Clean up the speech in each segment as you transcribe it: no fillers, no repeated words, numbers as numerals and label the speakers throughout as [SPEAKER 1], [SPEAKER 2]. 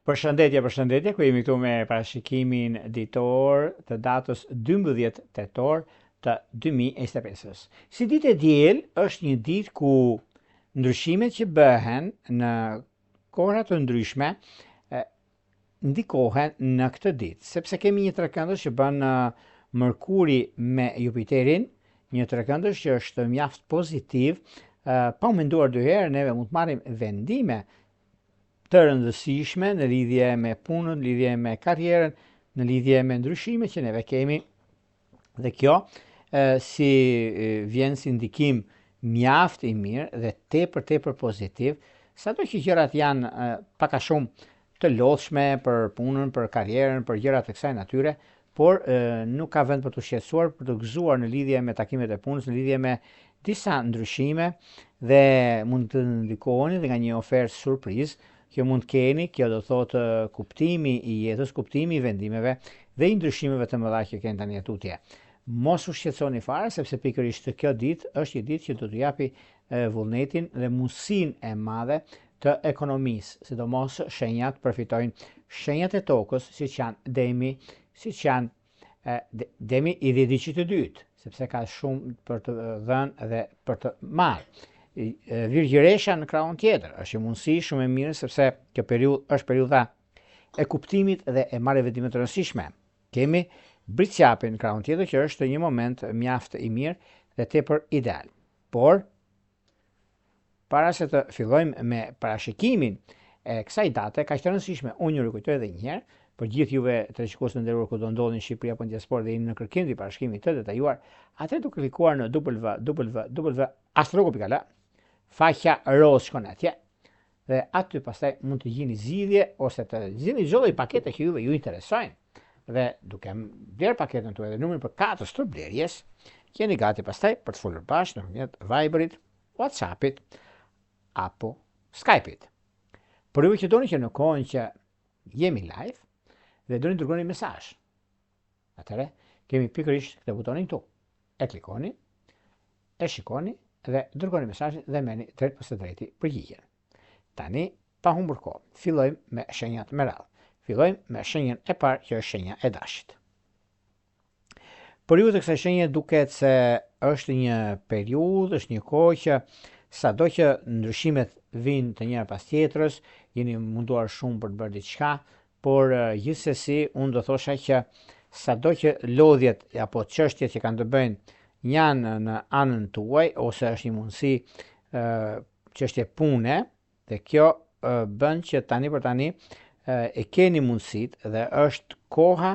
[SPEAKER 1] Përshëndetje, ku jemi këtu me parashikimin ditor të datës 12 tetor të 2025. Si ditë e diel është një ditë ku ndryshimet që bëhen në kohra të ndryshme ndikohen në këtë ditë, sepse kemi një trekëndës që bën Mërkuri me Jupiterin, një trekëndës që është mjaft pozitiv, pa u menduar dy herë neve mund të marrim vendime të rëndësishme në lidhje me punën, në lidhje me karrierën, në lidhje me ndryshimet që neve kemi. Dhe kjo si vjen si ndikim mjaft i mirë dhe tepër pozitiv, sado që gjërat janë pak a shumë të lodhshme për punën, për karrierën, për gjërat të kësaj natyre, por nuk ka vend për të shqetësuar, për të gëzuar në lidhje me takimet e punës, në lidhje me disa ndryshime dhe mund të ndikoheni dhe nga një ofertë surprizë. Kjo mund të keni, kjo do thotë kuptimi i jetës, kuptimi i vendimeve dhe i ndryshimeve të mëdha që keni tani tutje. Mos u shqetësoni fare, sepse pikërisht kjo ditë është një ditë që do t'ju japi vullnetin dhe mundësinë e madhe të ekonomisë, sidomos shenjat përfitojnë shenjat e tokës, siç janë Demi, siç janë Demi i dhjetit të dytë, sepse ka shumë për të dhënë dhe për të marrë. Virgjëresha në krahun tjetër është një mundësi shumë e mirë, sepse kjo periudhë është periudha e kuptimit dhe e marrjes vendime të rëndësishme. Kemi Bricjapin në krahun tjetër që është një moment mjaft i mirë dhe tepër ideal. Por para se të fillojmë me parashikimin e kësaj date kaq të rëndësishme, unë ju rikujtoj edhe një herë për gjithë juve televizionistë të nderuar ku do ndodhin në Shqipëri apo në diasporë dhe jeni në kërkim të parashikimit të detajuar, atëherë duke klikuar në www.astrologo.al, faqja roz shkon atje dhe aty pastaj mund të gjeni zgjidhje ose të gjeni çdo lloj pakete që juve ju interesojnë dhe duke bler paketën tuaj dhe numrin për katës të blerjes, jeni gati pastaj për të folur bashkë nëpërmjet Viberit, WhatsAppit apo Skype-it. Por juve që doni që në kohën që jemi live dhe doni të dërgoni mesazh, atëherë kemi pikërisht këtë butonin këtu. E klikoni, e shikoni dhe dërgoni mesazhin dhe merrni drejt pas së drejti përgjigjen. Tani, pa humbur kohë, fillojmë me shenjat me radhë. Fillojmë me shenjën e parë që është shenja e dashit. Për ju të kësaj shenje duket se është një periudhë, është një kohë që sado që ndryshimet vinë të njëra pas tjetrës, jeni munduar shumë për të bërë diçka, por gjithsesi unë do thosha që sado që lodhjet apo çështjet që kanë të bëjnë janë në anën tuaj ose është një mundësi çështje pune dhe kjo bën që tani për tani e keni mundësitë dhe është koha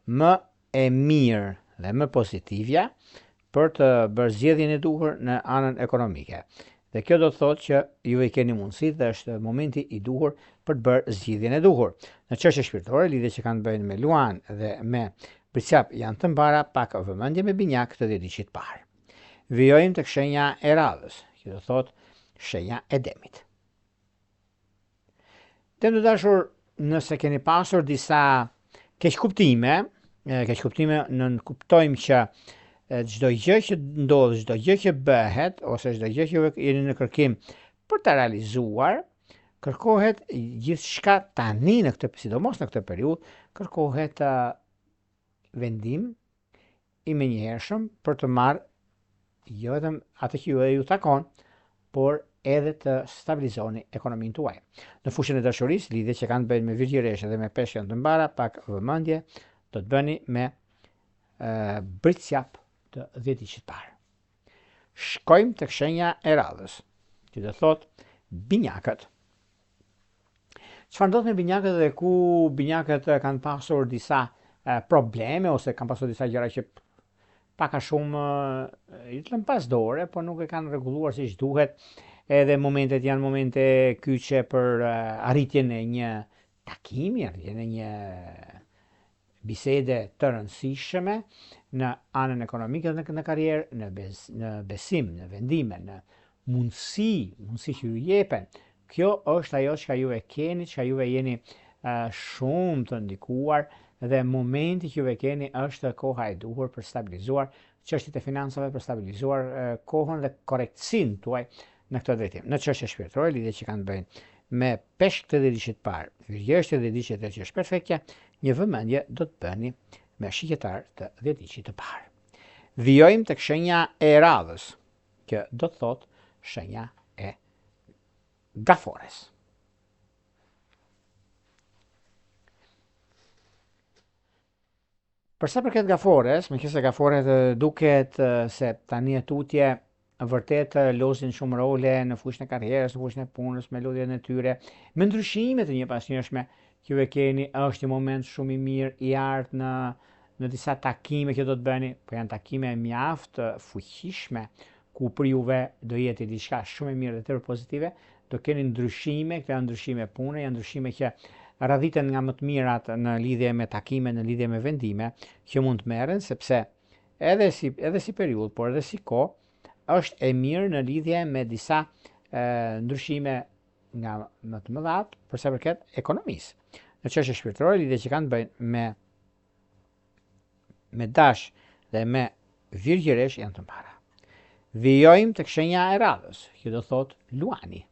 [SPEAKER 1] më e mirë dhe më pozitivja për të bërë zgjedhjen e duhur në anën ekonomike. Dhe kjo do të thotë që ju e keni mundësitë dhe është momenti i duhur për të bërë zgjidhjen e duhur. Në çështje shpirtërore, lidhje që kanë të bëjnë me Luan dhe me Bricjap janë të mbara, pak vëmendje me binjak të dhjetit parë. Vijojmë tek shenja e radhës, që do thotë shenja e Demit. Të dashur, nëse keni pasur disa keqkuptime, kuptojmë që çdo gjë që ndodh, çdo gjë që bëhet ose çdo gjë që jeni në kërkim për ta realizuar, kërkohet gjithçka tani në këtë, sidomos në këtë periudhë, kërkohet vendim i menjëhershëm për të marrë jo vetëm atë që ju takon, por edhe të stabilizoni ekonominë tuaj. Në fushën e dashurisë, lidhjet që kanë të bëjnë me virgjëresha dhe me peshë janë të mbara, pak vëmendje do të bëni me Bricjap të dhjetit parë. Shkojmë tek shenja e radhës, që do thotë binjakët. Çfarë ndodh me binjakët dhe ku binjakët kanë pasur disa probleme ose kanë pasur disa gjëra që pak a shumë i të lënë pas dore, por nuk e kanë rregulluar siç duhet. Edhe momentet janë momente kyçe për arritjen e një takimi, arritjen e një bisede të rëndësishme në anën ekonomike dhe në karrierë, në besim, në vendime, në mundësi që ju jepen. Kjo është ajo që ju e keni, që ju e jeni shumë të ndikuar dhe momenti që ju e keni është koha e duhur për stabilizuar çështjet e financave, për stabilizuar kohën dhe korrektësinë tuaj në këtë drejtim. Në çështje shpirtërore, lidhje që kanë të bëjnë me peshk të dhjetëdhjetë parë, vjerjesht të dhjetëdhjetë që është perfektja, një vëmendje do të bëni me shigjetar të dhjetëdhjetë parë. Vijojmë tek shenja e radhës, që do të thotë shenja e gafores. Për sa përket gafores, me qenë se gaforet duket se tani e tutje vërtet lozin shumë role në fushën e karrierës, në fushën e punës, me lodhjen e tyre, me ndryshimet e njëpasnjëshme që ju e keni, është një moment shumë i mirë i artë në disa takime që do të bëni, po janë takime mjaft fuqishme, ku për juve do jetë diçka shumë e mirë dhe tërë pozitive, do keni ndryshime, këto janë ndryshime pune, janë ndryshime që radhiten nga më të mirat në lidhje me takime, në lidhje me vendime, që mund të merren, sepse edhe si periudhë, por edhe si kohë, është e mirë në lidhje me disa ndryshime nga më të mëdhat për sa përket ekonomisë. Në çështje shpirtërore, lidhje që kanë të bëjnë me dash dhe me virgjëresh janë të para. Vijojmë tek shenja e radhës, që do thotë luani.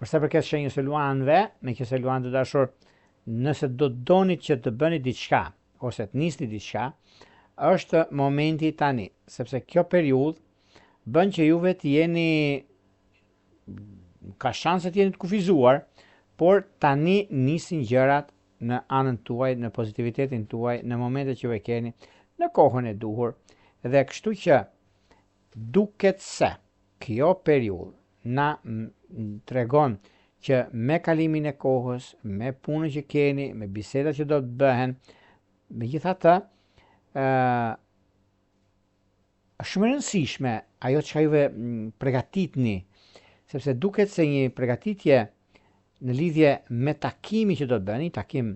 [SPEAKER 1] Për sa përket shenjës së luanëve, me qenë se luanë të dashur, nëse do doni që të bëni diçka ose të nisni diçka, është momenti tani, sepse kjo periudhë bën që juve të jeni, ka shanse të jeni të kufizuar, por tani nisin gjërat në anën tuaj, në pozitivitetin tuaj, në momentet që ju e keni, në kohën e duhur, dhe kështu që duket se kjo periudhë na tregon që me kalimin e kohës, me punën që keni, me bisedat që do të bëhen, megjithatë, është shumë e rëndësishme ajo çka juve përgatitni, sepse duket se një përgatitje në lidhje me takimin që do të bëni, takim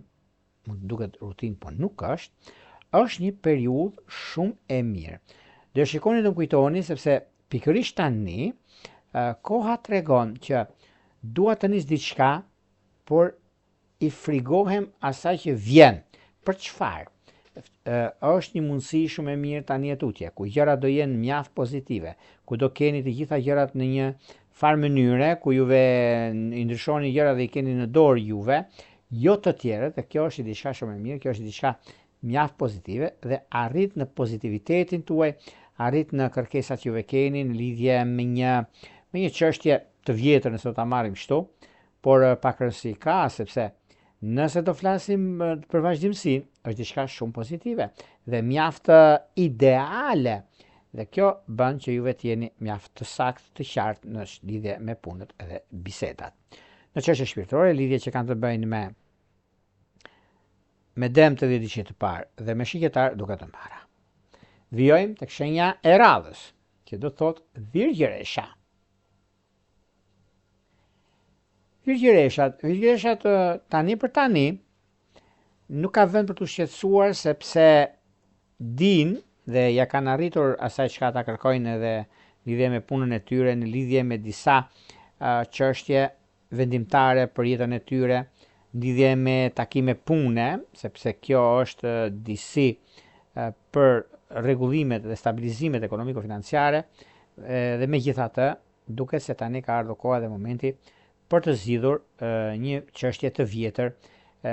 [SPEAKER 1] mund të duket rutinë, por nuk është një periudhë shumë e mirë. Do shikoni të më kujtoni, sepse pikërisht tani, koha tregon që dua të nis diçka, por i frigohem asaj që vjen. Për çfarë? Është një mundësi shumë e mirë tani e tutje, ku gjërat do jenë mjaft pozitive, ku do keni të gjitha gjërat në një farë mënyre, ku juve i ndryshoni gjërat dhe i keni në dorë juve, jo të tjerët, dhe kjo është diçka shumë e mirë, kjo është diçka mjaft pozitive dhe arrit në pozitivitetin tuaj, arrit në kërkesat që juve keni në lidhje me një çështje të vjetër, nëse do ta marrim kështu, por pak rëndësi ka, sepse nëse do flasim për vazhdimsinë, është diçka shumë pozitive dhe mjaft ideale, dhe kjo bën që juve të jeni mjaft të saktë, të qartë në lidhje me punët edhe bisedat. Në çështje shpirtërore, lidhje që kanë të bëjnë me dëm të dhjetëdhjetë parë dhe me shigjetar duket të para. Vijojmë tek shenja e radhës, që do thotë virgjëresha. Virgjëreshat tani për tani nuk ka vend për të shqetësuar, sepse din dhe ja kanë arritur asaj çka ta kërkojnë edhe lidhje me punën e tyre, në lidhje me disa çështje vendimtare për jetën e tyre, lidhje me takime pune, sepse kjo është disi për rregullimet dhe stabilizimet ekonomiko-financiare, dhe megjithatë duket se tani ka ardhur koha dhe momenti për të zgjidhur një çështje të vjetër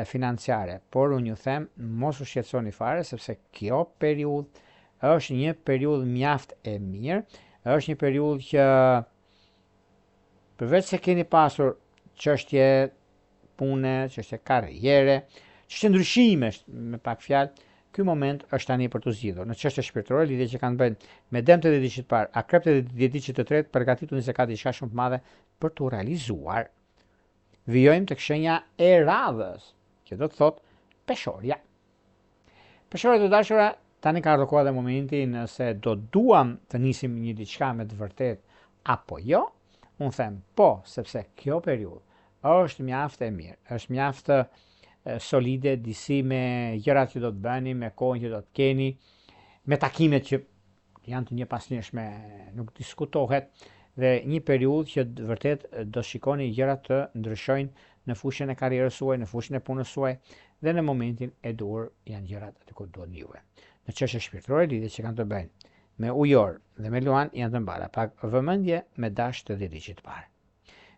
[SPEAKER 1] financiare. Por unë ju them, mos u shqetësoni fare, sepse kjo periudhë është një periudhë mjaft e mirë, është një periudhë që përveç se keni pasur çështje pune, çështje karriere, çështje ndryshime, me pak fjalë, ky moment është tani për të zgjidhur. Në çështje shpirtërore, lidhje që kanë bënë me dëm të dhjetëdhjetë parë, akrep të dhjetëdhjetë të tretë, përgatituni se ka diçka shumë të madhe për të realizuar. Vijojmë tek shenja e radhës, që do të thotë peshorja. Peshorja të dashura, tani ka ardhur koha dhe momenti, nëse do duam të nisim një diçka me të vërtet apo jo, unë them po, sepse kjo periudhë është mjaft e mirë, është mjaft solide, disi me gjërat që do të bëni, me kohën që do të keni, me takimet që janë të njëpasnjëshme, nuk diskutohet, dhe një periudhë që vërtet do shikoni gjërat të ndryshojnë në fushën e karrierës suaj, në fushën e punës suaj, dhe në momentin e duhur janë gjërat aty ku duhen juve. Në çështje shpirtërore, lidhje që kanë të bëjnë me ujor dhe me luan janë të mbara, pak vëmendje me dash të dirigit parë.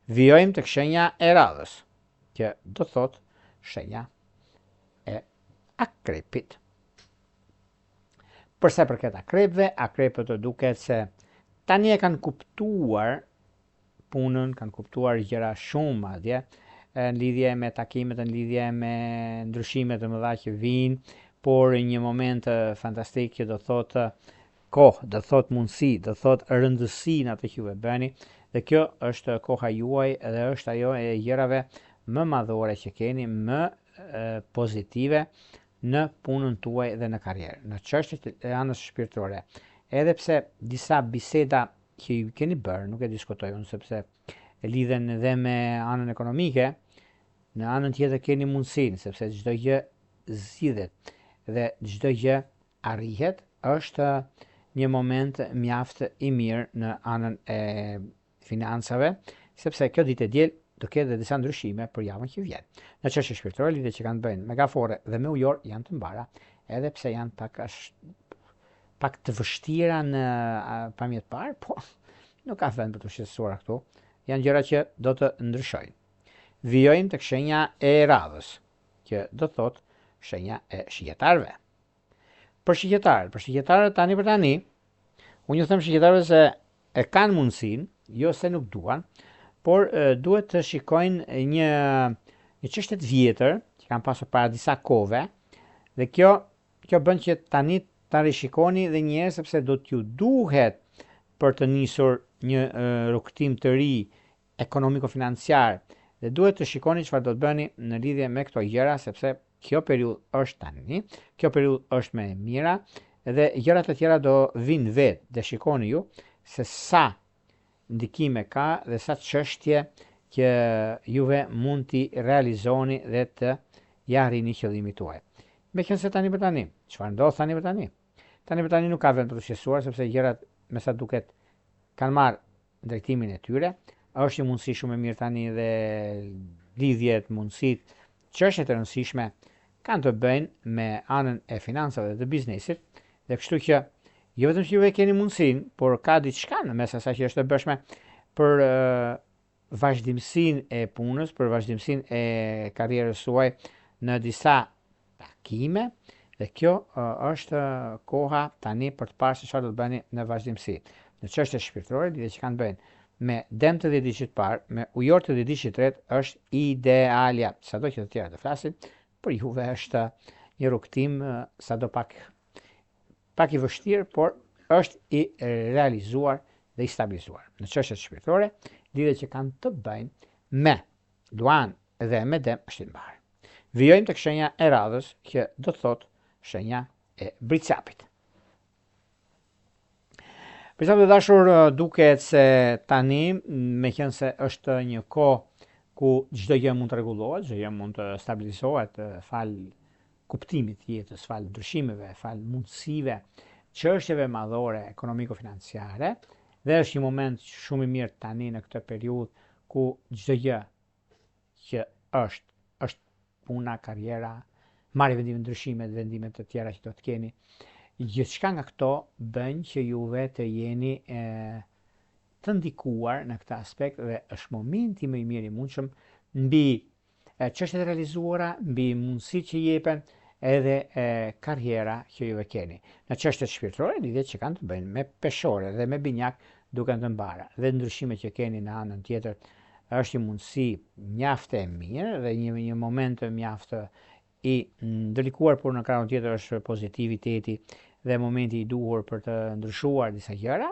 [SPEAKER 1] Vijojmë tek shenja e radhës, që do thot shenja e akrepit. Përsa përket akrepëve, akrepët të duket se tani e kanë kuptuar punën, kanë kuptuar gjëra shumë madje, në lidhje me takimet, në lidhje me ndryshimet të mëdha që vinë, por një moment fantastik që do thot kohë, do thot mundësi, do thot rëndësi në atë që ju e bëni, dhe kjo është koha juaj dhe është ajo e gjërave më madhore që keni, më pozitive në punën tuaj dhe në karrierë, në çështjet e anës shpirtërore. Edhe pse disa biseda që ju keni bërë, nuk e diskutoj unë sepse e lidhen edhe me anën ekonomike, në anën tjetër keni mundësinë, sepse çdo gjë zgjidhet dhe çdo gjë arrihet, është një moment mjaft i mirë në anën e financave, sepse kjo ditë e diel do ketë dhe disa ndryshime për javën që vjen. Në çështje shpirtërore, lidhjet që kanë bëjnë me gafore dhe me ujor janë të mbara, edhe pse janë pak të vështira në pamjet parë, po nuk ka vend për të shqetësuar këtu. Janë gjëra që do të ndryshojnë. Vijojmë tek shenja e radhës, që do thot shenja e shigjetarëve. Për shigjetarët tani për tani, unë ju them shigjetarëve se e kanë mundësinë, jo se nuk duan, por duhet të shikojnë një çështje të vjetër që kanë pasur para disa kohëve, dhe kjo bën që tani ta rishikoni dhe një herë, sepse do t'ju duhet për të nisur një rrugtim të ri ekonomiko-financiar, dhe duhet të shikoni çfarë do të bëni në lidhje me këto gjëra, sepse kjo periudhë është tani, kjo periudhë është më e mira dhe gjërat e tjera do vinë vetë, dhe shikoni ju se sa ndikime ka dhe sa çështje që juve mund t'i realizoni dhe të arrini qëllimit tuaj. Meqense tani për tani, çfarë ndodh tani për tani? Tani për tani nuk ka vend për të shqetësuar, sepse gjërat me sa duket kanë marrë drejtimin e tyre. Është një mundësi shumë e mirë tani dhe lidhjet, mundësitë, çështjet e rëndësishme kanë të bëjnë me anën e financave dhe të biznesit, dhe kështu që jo vetëm që ju e keni mundësinë, por ka diçka në mes asaj që është e bëshme për vazhdimsinë e punës, për vazhdimsinë e karrierës suaj në disa takime, dhe kjo është koha tani për të parë se çfarë do të bëni në vazhdimsi. Në çështje shpirtërore, lidhje që kanë bëjnë me dëm të dhjetëdijit parë, me ujor të dhjetëdijit tretë, është idealja. Sado që të tjera të flasin, për juve është një rrugtim sado pak i vështirë, por është i realizuar dhe i stabilizuar. Në çështjet shpirtërore, lidhjet që kanë të bëjnë me luan dhe me dëm është i mbarë. Vijojmë tek shenja e radhës, që do të thotë shenja e bricapit. Bricapit të dashur, duket se tani, meqense është një kohë ku çdo gjë mund të rregullohet, çdo gjë mund të stabilizohet fal kuptimit të jetës, fal ndryshimeve, fal mundësive, çështjeve madhore ekonomiko-financiare, dhe është një moment shumë i mirë tani në këtë periudhë ku çdo gjë që është puna, karriera, marrja vendime, ndryshimet, vendimet të tjera që do të keni. Gjithçka nga këto bën që juve të jeni të ndikuar në këtë aspekt, dhe është momenti më i mirë i mundshëm mbi çështjet e realizuara, mbi mundësitë që jepen, edhe karriera që juve keni. Në çështjet shpirtërore, lidhjet që kanë të bëjnë me peshore dhe me binjak duken të mbara, dhe ndryshimet që keni në anën tjetër është një mundësi mjaft e mirë dhe një moment mjaft i ndërlikuar, por në krahun tjetër është pozitiviteti dhe momenti i duhur për të ndryshuar disa gjëra,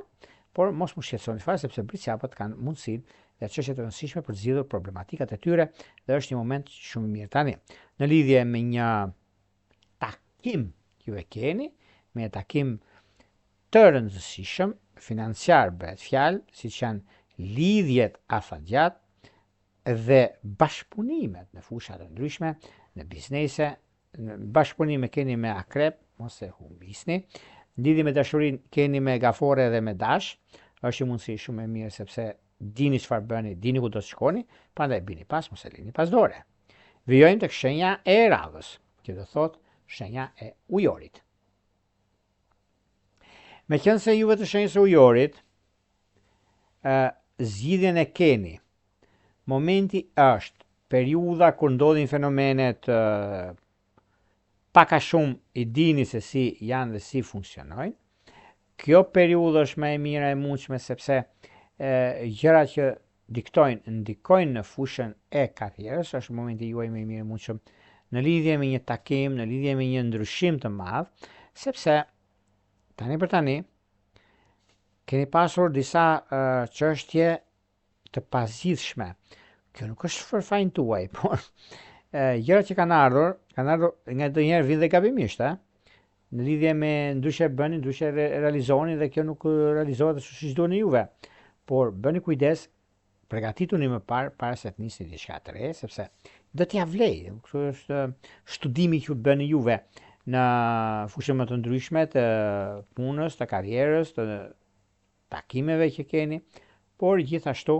[SPEAKER 1] por mos më shqetësoni fare, sepse bricapët kanë mundësinë dhe çështjet e rëndësishme për të zgjidhur problematikat e tyre, dhe është një moment shumë i mirë tani. Në lidhje me një takim që ju e keni, me një takim të rëndësishëm financiar bëhet fjalë, siç janë lidhjet afatgjat dhe bashkëpunimet në fusha të ndryshme, në biznese, në bashkëpunime keni me akrep, mos e humbisni. Lidhje me dashurinë keni me gafore dhe me dash, është një mundësi shumë e mirë, sepse dini çfarë bëni, dini ku do të shkoni, prandaj bini pas, mos e lini pas dore. Vijojmë tek shenja e radhës, që do thotë shenja e ujorit. Me qenë se juve të shenjës së ujorit, zgjidhjen e keni. Momenti është periudha kur ndodhin fenomenet pak a shumë i dini se si janë dhe si funksionojnë. Kjo periudhë është më e mira e mundshme sepse gjërat që ndikojnë në fushën e karrierës, është momenti juaj më i mirë e mundshëm në lidhje me një takim, në lidhje me një ndryshim të madh, sepse tani për tani keni pasur disa çështje të pazgjidhshme. Kjo nuk është fërfajnë tuaj, por gjërat që kanë ardhur nga ndonjëherë vinë dhe gabimisht, në lidhje me ndryshe bëni, ndryshe realizoni dhe kjo nuk realizohet ashtu siç duani juve. Por bëni kujdes, përgatituni më parë para se të nisni diçka të re, sepse do t'ia vlej. Kështu është studimi që bëni juve në fushë më të ndryshme të punës, të karrierës, të takimeve që keni, por gjithashtu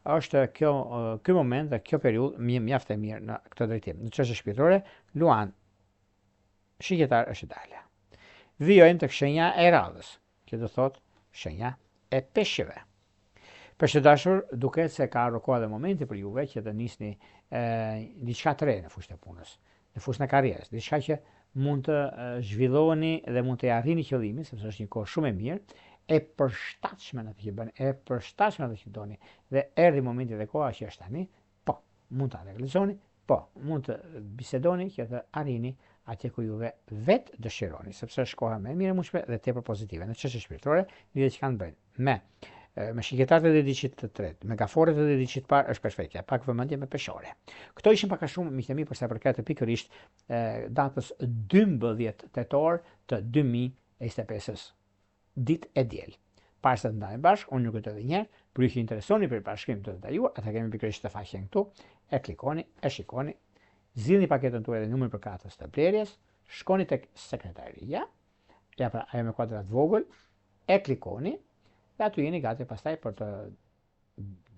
[SPEAKER 1] është ky moment dhe kjo periudhë mjaft e mirë në këtë drejtim. Në çështje shpirtërore, luan shigjetar është dala. Vijojmë tek shenja e radhës, që do thotë shenja e peshqeve. Për të dashur, duket se ka ardhur koha dhe momenti për juve që të nisni diçka të re në fushën e punës, në fushën e karrierës, diçka që mund të zhvilloheni dhe mund të arrini qëllimin, sepse është një kohë shumë e mirë, e përshtatshme në atë që bëni, e përshtatshme në atë që doni, dhe erdhi momenti dhe koha që është tani, po, mund ta realizoni, po, mund të bisedoni që të arrini atje ku juve vetë dëshironi, sepse është koha më e mirë e mundshme dhe tepër pozitive. Në çështje shpirtërore, lidhje që kanë bëjnë me shigjetarët e dedicit të tretë, me gaforët e dedicit të parë është perfektja, pak vëmendje me peshore. Këto ishin pak a shumë miqtë e mi për sa përket pikërisht datës 12 tetor të 2025-s. Ditë e diel. Para se të ndajmë bashkë, unë ju kujtoj edhe një herë, për ju që interesoni për bashkim të detajuar, ata kemi pikërisht të faqen këtu, e klikoni, e shikoni, zgjidhni paketën tuaj dhe numrin përkatës të blerjes, shkoni tek sekretaria, ja pra ajo me kuadrat vogël, e klikoni, dhe aty jeni gati pastaj për të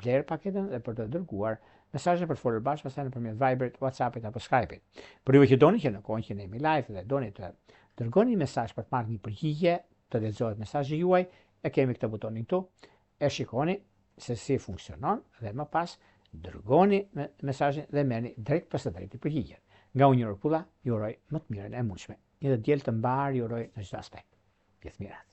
[SPEAKER 1] blerë paketën dhe për të dërguar mesazhe për të folur bashkë pastaj nëpërmjet Viberit, WhatsAppit apo Skypeit. Për ju që doni që në kohën që ne jemi live dhe doni të dërgoni mesazh për të marrë një përgjigje, të lexohet mesazhi juaj, e kemi këtë butonin këtu, e shikoni se si funksionon dhe më pas dërgoni mesazhin dhe merrni drejt pas së drejti përgjigjen. Nga unë Ropulla, ju uroj më të mirën e mundshme. Një diell të mbar ju uroj në çdo aspekt. Gjithë mirat.